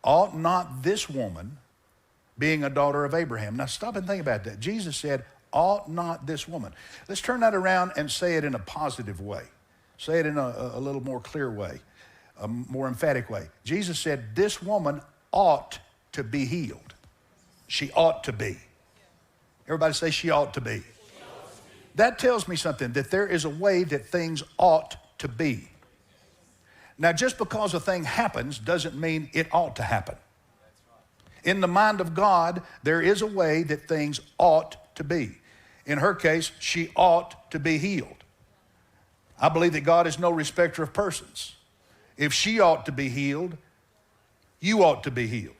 ought not this woman, being a daughter of Abraham. Now stop and think about that. Jesus said, ought not this woman. Let's turn that around and say it in a positive way. Say it in a little more clear way, a more emphatic way. Jesus said, this woman ought to be healed. She ought to be. Everybody say she ought to be. That tells me something, that there is a way that things ought to be. Now, just because a thing happens doesn't mean it ought to happen. In the mind of God, there is a way that things ought to be. In her case, she ought to be healed. I believe that God is no respecter of persons. If she ought to be healed, you ought to be healed.